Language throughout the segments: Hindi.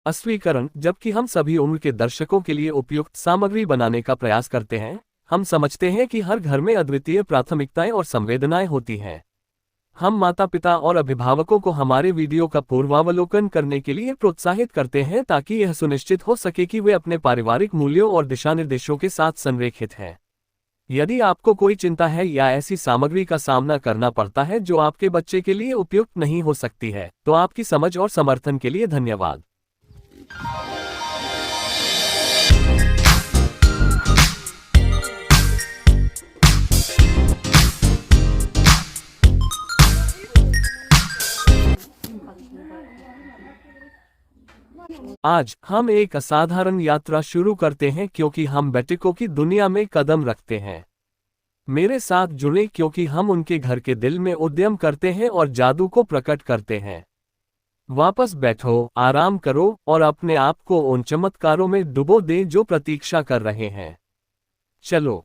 अस्वीकरण। जबकि हम सभी उम्र के दर्शकों के लिए उपयुक्त सामग्री बनाने का प्रयास करते हैं, हम समझते हैं कि हर घर में अद्वितीय प्राथमिकताएं और संवेदनाएं होती हैं। हम माता पिता और अभिभावकों को हमारे वीडियो का पूर्वावलोकन करने के लिए प्रोत्साहित करते हैं ताकि यह सुनिश्चित हो सके कि वे अपने पारिवारिक मूल्यों और दिशानिर्देशों के साथ संरेखित हैं। यदि आपको कोई चिंता है या ऐसी सामग्री का सामना करना पड़ता है जो आपके बच्चे के लिए उपयुक्त नहीं हो सकती है, तो आपकी समझ और समर्थन के लिए धन्यवाद। आज हम एक असाधारण यात्रा शुरू करते हैं क्योंकि हम बेटिकों की दुनिया में कदम रखते हैं। मेरे साथ जुड़े क्योंकि हम उनके घर के दिल में उद्यम करते हैं और जादू को प्रकट करते हैं। वापस बैठो, आराम करो और अपने आप को उन चमत्कारों में डुबो दें जो प्रतीक्षा कर रहे हैं। चलो।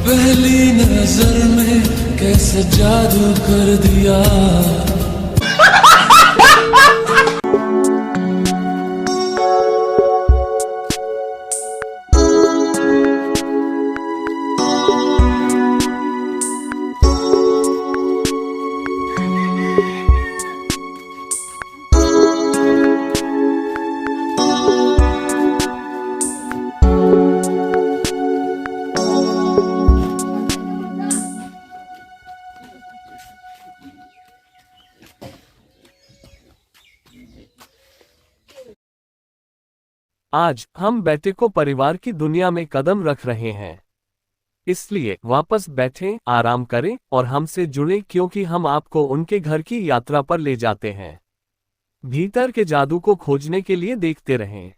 पहली नजर में कैसे जादू कर दिया। आज हम बेटिकों परिवार की दुनिया में कदम रख रहे हैं। इसलिए वापस बैठें, आराम करें और हमसे जुड़ें क्योंकि हम आपको उनके घर की यात्रा पर ले जाते हैं। भीतर के जादू को खोजने के लिए देखते रहें।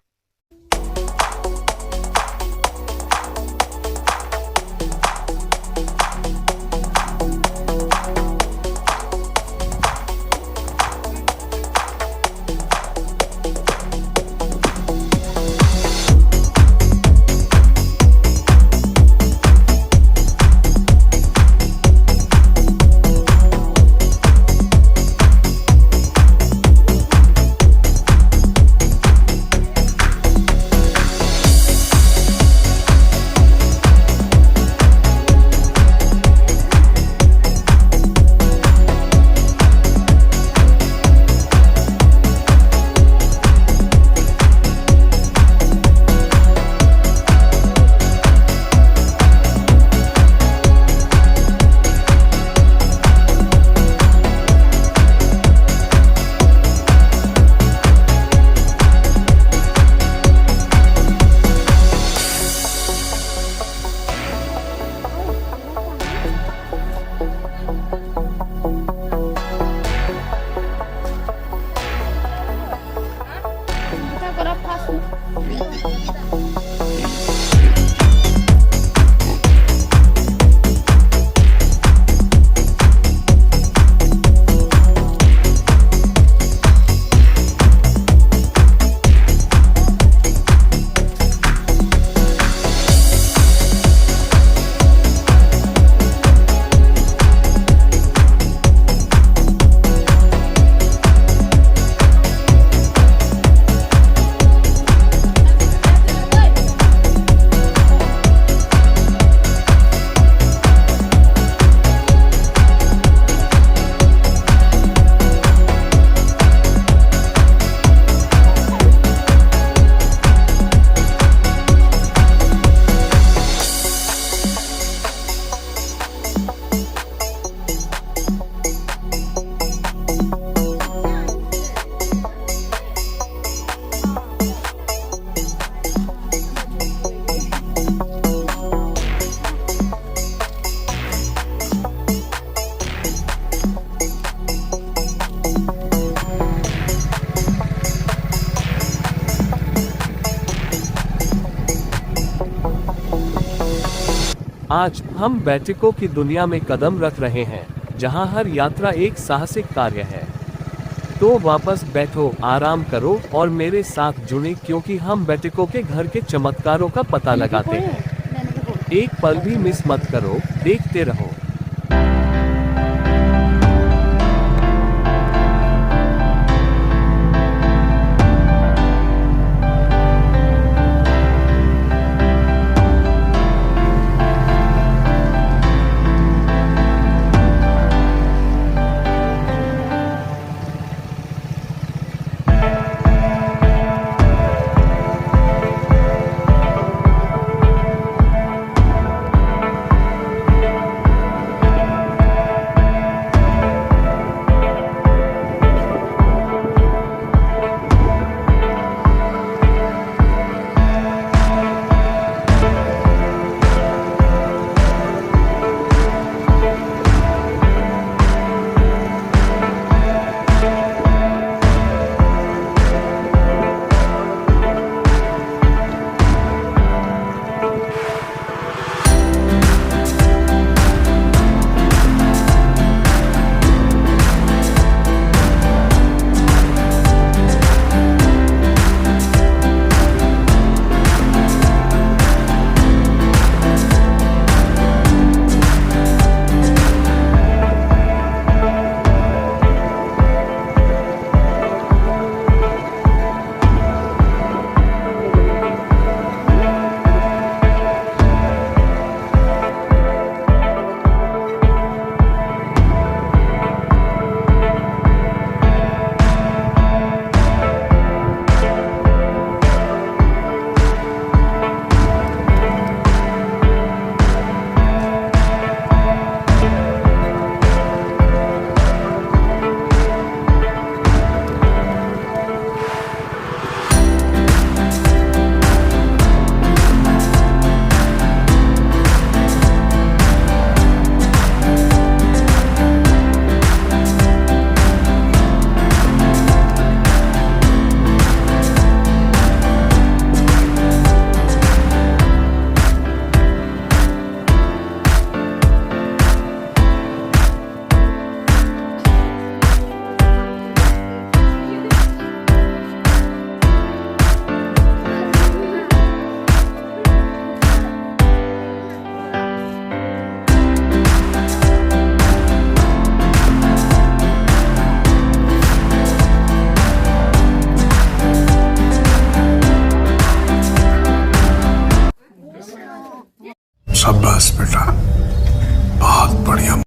आज हम बैठकों की दुनिया में कदम रख रहे हैं, जहां हर यात्रा एक साहसिक कार्य है। तो वापस बैठो, आराम करो और मेरे साथ जुड़े, क्योंकि हम बैठकों के घर के चमत्कारों का पता लगाते हैं। एक पल भी मिस मत करो, देखते रहो। शाबाश बेटा, बहुत बढ़िया।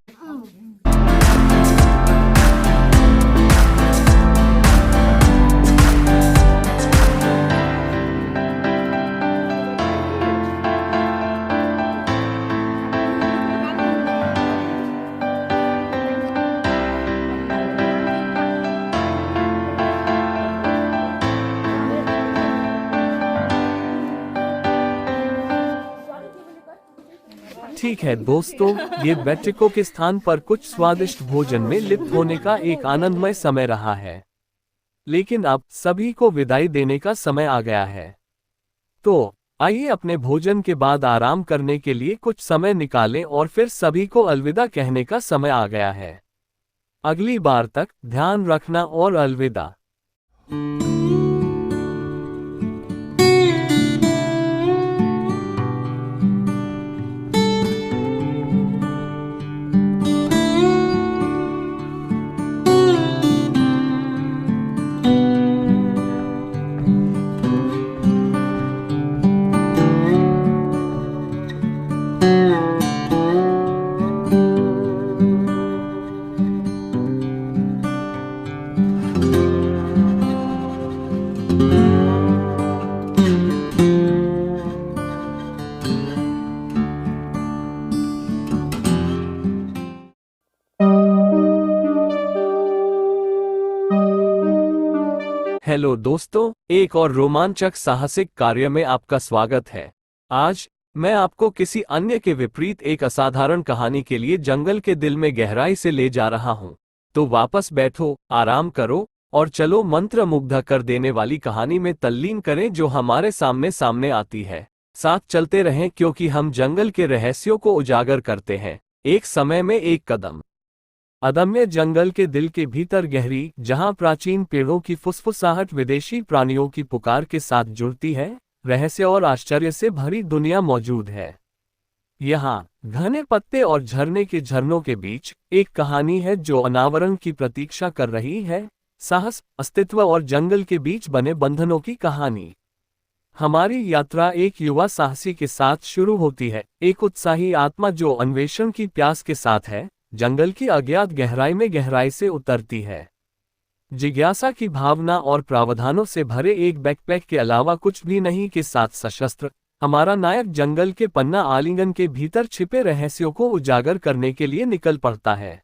ठीक है दोस्तों, ये बैठकों के स्थान पर कुछ स्वादिष्ट भोजन में लिप्त होने का एक आनंदमय समय रहा है। लेकिन अब सभी को विदाई देने का समय आ गया है। तो आइए अपने भोजन के बाद आराम करने के लिए कुछ समय निकालें और फिर सभी को अलविदा कहने का समय आ गया है। अगली बार तक ध्यान रखना और अलविदा। हेलो दोस्तों, एक और रोमांचक साहसिक कार्य में आपका स्वागत है। आज मैं आपको किसी अन्य के विपरीत एक असाधारण कहानी के लिए जंगल के दिल में गहराई से ले जा रहा हूं। तो वापस बैठो, आराम करो और चलो मंत्रमुग्ध कर देने वाली कहानी में तल्लीन करें जो हमारे सामने सामने आती है। साथ चलते रहें क्योंकि हम जंगल के रहस्यों को उजागर करते हैं, एक समय में एक कदम। अदम्य जंगल के दिल के भीतर गहरी, जहां प्राचीन पेड़ों की फुसफुसाहट विदेशी प्राणियों की पुकार के साथ जुड़ती है, रहस्य और आश्चर्य से भरी दुनिया मौजूद है। यहाँ घने पत्ते और झरने के झरनों के बीच एक कहानी है जो अनावरण की प्रतीक्षा कर रही है, साहस, अस्तित्व और जंगल के बीच बने बंधनों की कहानी। हमारी यात्रा एक युवा साहसी के साथ शुरू होती है, एक उत्साही आत्मा जो अन्वेषण की प्यास के साथ है, जंगल की अज्ञात गहराई में गहराई से उतरती है। जिज्ञासा की भावना और प्रावधानों से भरे एक बैकपैक के अलावा कुछ भी नहीं के साथ सशस्त्र, हमारा नायक जंगल के पन्ना आलिंगन के भीतर छिपे रहस्यों को उजागर करने के लिए निकल पड़ता है।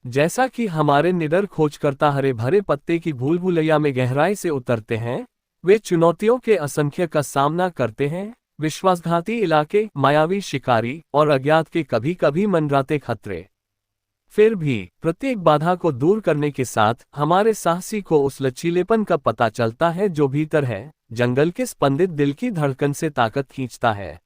जैसा कि हमारे निडर खोजकर्ता हरे भरे पत्ते की भूल भुलैया में गहराई से उतरते हैं, वे चुनौतियों के असंख्य का सामना करते हैं, विश्वासघाती इलाके, मायावी शिकारी और अज्ञात के कभी कभी मंडराते खतरे। फिर भी प्रत्येक बाधा को दूर करने के साथ हमारे साहसी को उस लचीलेपन का पता चलता है जो भीतर है, जंगल के स्पंदित दिल की धड़कन से ताकत खींचता है।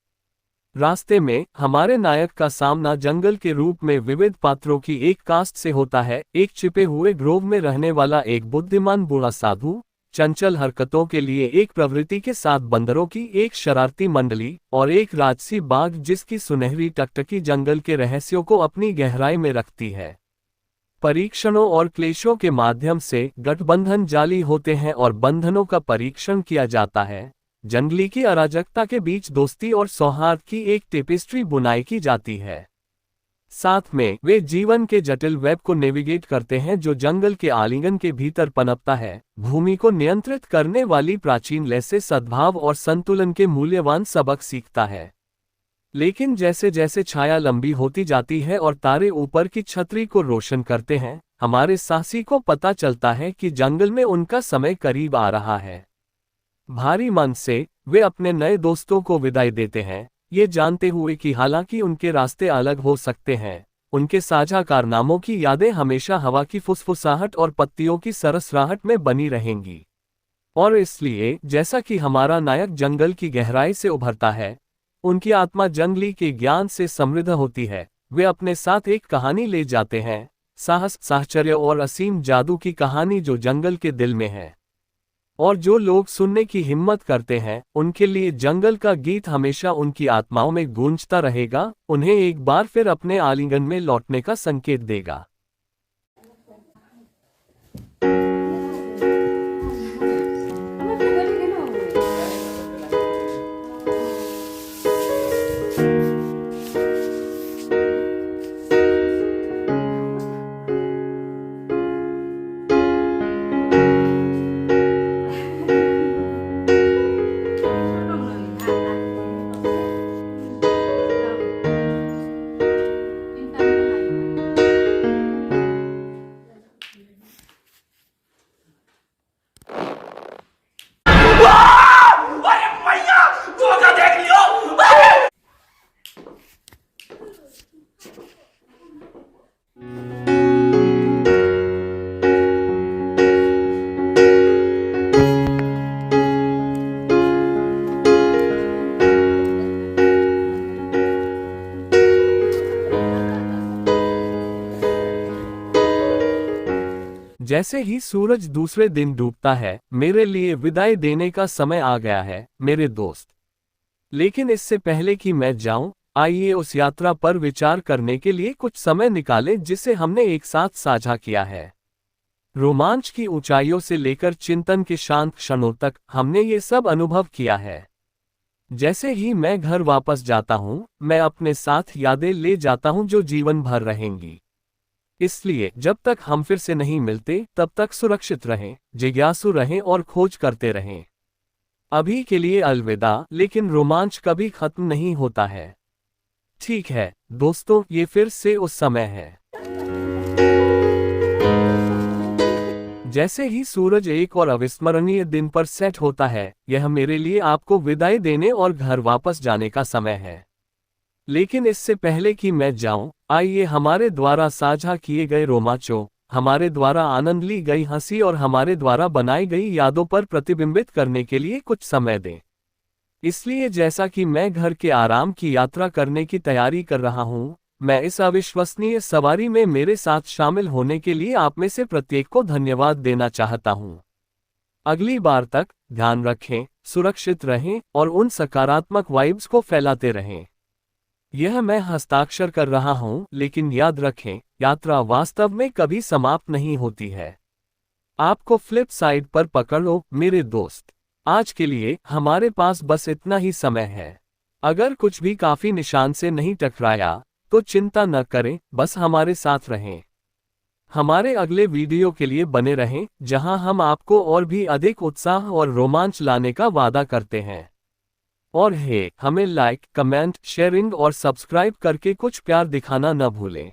रास्ते में हमारे नायक का सामना जंगल के रूप में विविध पात्रों की एक कास्ट से होता है, एक छिपे हुए ग्रोव में रहने वाला एक बुद्धिमान बूढ़ा साधु, चंचल हरकतों के लिए एक प्रवृत्ति के साथ बंदरों की एक शरारती मंडली, और एक राजसी बाघ जिसकी सुनहरी टकटकी जंगल के रहस्यों को अपनी गहराई में रखती है। परीक्षणों और क्लेशों के माध्यम से गठबंधन जाली होते हैं और बंधनों का परीक्षण किया जाता है। जंगली की अराजकता के बीच दोस्ती और सौहार्द की एक टेपेस्ट्री बुनाई की जाती है। साथ में वे जीवन के जटिल वेब को नेविगेट करते हैं जो जंगल के आलिंगन के भीतर पनपता है, भूमि को नियंत्रित करने वाली प्राचीन लय से सद्भाव और संतुलन के मूल्यवान सबक सीखता है। लेकिन जैसे जैसे छाया लंबी होती जाती है और तारे ऊपर की छतरी को रोशन करते हैं, हमारे साहसी को पता चलता है कि जंगल में उनका समय करीब आ रहा है। भारी मन से वे अपने नए दोस्तों को विदाई देते हैं, ये जानते हुए कि हालांकि उनके रास्ते अलग हो सकते हैं, उनके साझा कारनामों की यादें हमेशा हवा की फुसफुसाहट और पत्तियों की सरसराहट में बनी रहेंगी। और इसलिए जैसा कि हमारा नायक जंगल की गहराई से उभरता है, उनकी आत्मा जंगली के ज्ञान से समृद्ध होती है। वे अपने साथ एक कहानी ले जाते हैं, साहस, साहचर्य और असीम जादू की कहानी जो जंगल के दिल में है। और जो लोग सुनने की हिम्मत करते हैं, उनके लिए जंगल का गीत हमेशा उनकी आत्माओं में गूंजता रहेगा, उन्हें एक बार फिर अपने आलिंगन में लौटने का संकेत देगा। जैसे ही सूरज दूसरे दिन डूबता है, मेरे लिए विदाई देने का समय आ गया है, मेरे दोस्त। लेकिन इससे पहले कि मैं जाऊं, आइए उस यात्रा पर विचार करने के लिए कुछ समय निकालें जिसे हमने एक साथ साझा किया है। रोमांच की ऊंचाइयों से लेकर चिंतन के शांत क्षणों तक हमने ये सब अनुभव किया है। जैसे ही मैं घर वापस जाता हूं, मैं अपने साथ यादें ले जाता हूं जो जीवन भर रहेंगी। इसलिए जब तक हम फिर से नहीं मिलते, तब तक सुरक्षित रहें, जिज्ञासु रहें और खोज करते रहें। अभी के लिए अलविदा, लेकिन रोमांच कभी खत्म नहीं होता है। ठीक है दोस्तों, ये फिर से उस समय है। जैसे ही सूरज एक और अविस्मरणीय दिन पर सेट होता है, यह मेरे लिए आपको विदाई देने और घर वापस जाने का समय है। लेकिन इससे पहले कि मैं जाऊं, आइए हमारे द्वारा साझा किए गए रोमांचों, हमारे द्वारा आनंद ली गई हंसी और हमारे द्वारा बनाई गई यादों पर प्रतिबिंबित करने के लिए कुछ समय दें। इसलिए जैसा कि मैं घर के आराम की यात्रा करने की तैयारी कर रहा हूं, मैं इस अविश्वसनीय सवारी में मेरे साथ शामिल होने के लिए आप में से प्रत्येक को धन्यवाद देना चाहता हूं। अगली बार तक ध्यान रखें, सुरक्षित रहें और उन सकारात्मक वाइब्स को फैलाते रहें। यह मैं हस्ताक्षर कर रहा हूं, लेकिन याद रखें, यात्रा वास्तव में कभी समाप्त नहीं होती है। आपको फ्लिप साइड पर पकड़ लो मेरे दोस्त। आज के लिए हमारे पास बस इतना ही समय है। अगर कुछ भी काफी निशान से नहीं टकराया तो चिंता न करें, बस हमारे साथ रहें। हमारे अगले वीडियो के लिए बने रहें, जहां हम आपको और भी अधिक उत्साह और रोमांच लाने का वादा करते हैं। और हमें लाइक, कमेंट, शेयरिंग और सब्सक्राइब करके कुछ प्यार दिखाना न भूलें।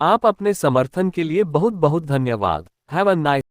आप अपने समर्थन के लिए बहुत बहुत धन्यवाद। Have a nice